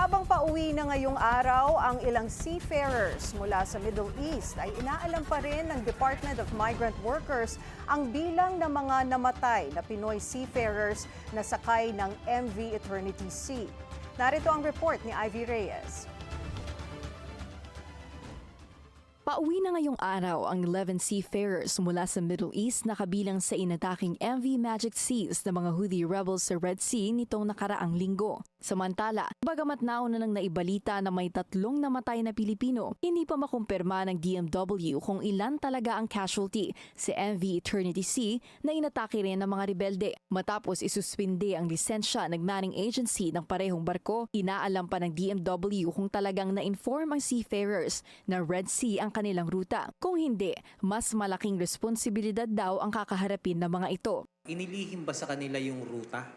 Habang pauwi na ngayong araw, ang ilang seafarers mula sa Middle East ay inaalam pa rin ng Department of Migrant Workers ang bilang ng mga namatay na Pinoy seafarers na sakay ng MV Eternity Sea. Narito ang report ni Ivy Reyes. Pauwi na ngayong araw ang 11 seafarers mula sa Middle East na kabilang sa inataking MV Magic Seas ng mga Houthi rebels sa Red Sea nitong nakaraang linggo. Samantala, bagamat nauna nang naibalita na may 3 namatay na Pilipino, hindi pa makumpirma ng DMW kung ilan talaga ang casualty sa MV Eternity Sea na inatake rin ng mga rebelde. Matapos isuspinde ang lisensya ng manning agency ng parehong barko, inaalam pa ng DMW kung talagang na-inform ang seafarers na Red Sea ang kanilang ruta. Kung hindi, mas malaking responsibilidad daw ang kakaharapin ng mga ito. Inilihim ba sa kanila yung ruta?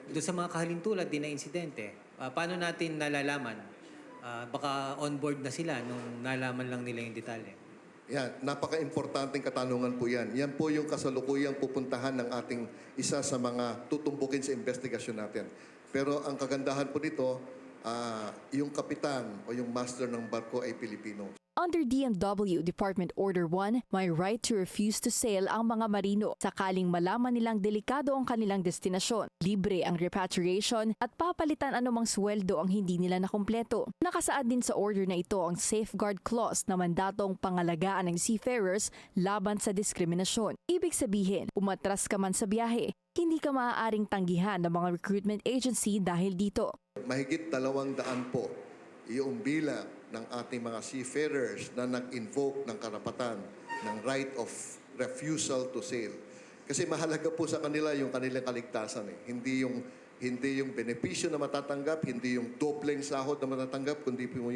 Doon sa mga kahalintulad din na insidente, paano natin nalalaman? Baka on-board na sila nung nalaman lang nila yung detalye. Yan, napaka-importanteng katanungan po yan. Yan po yung kasalukuyang pupuntahan ng ating isa sa mga tutumbukin sa investigasyon natin. Pero ang kagandahan po nito, yung kapitan o yung master ng barko ay Pilipino. Under DMW Department Order 1, may right to refuse to sail ang mga marino sakaling malaman nilang delikado ang kanilang destinasyon. Libre ang repatriation at papalitan anumang sweldo ang hindi nila nakumpleto. Nakasaad din sa order na ito ang safeguard clause na mandatong pangalagaan ng seafarers laban sa diskriminasyon. Ibig sabihin, umatras ka man sa biyahe, hindi ka maaaring tanggihan ng mga recruitment agency dahil dito. Mahigit 200 po yung bilang ng ating mga seafarers na nag-invoke ng karapatan ng right of refusal to sail. Kasi mahalaga po sa kanila yung kanilang kaligtasan. Hindi yung benepisyo na matatanggap, hindi yung dobleng sahod na matatanggap, kundi po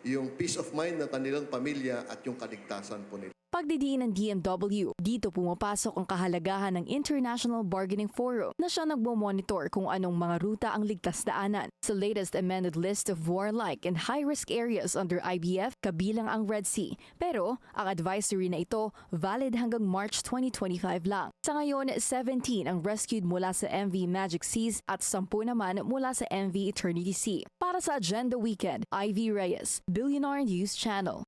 yung peace of mind ng kanilang pamilya at yung kaligtasan po nila. Pagdidiin ng DMW, dito pumapasok ang kahalagahan ng International Bargaining Forum na siya nagmo-monitor kung anong mga ruta ang ligtas daanan. Sa latest amended list of warlike and high-risk areas under IBF, kabilang ang Red Sea. Pero ang advisory na ito valid hanggang March 2025 lang. Sa ngayon, 17 ang rescued mula sa MV Magic Seas at 10 naman mula sa MV Eternity Sea. Para sa Agenda Weekend, Ivy Reyes, Billionaire News Channel.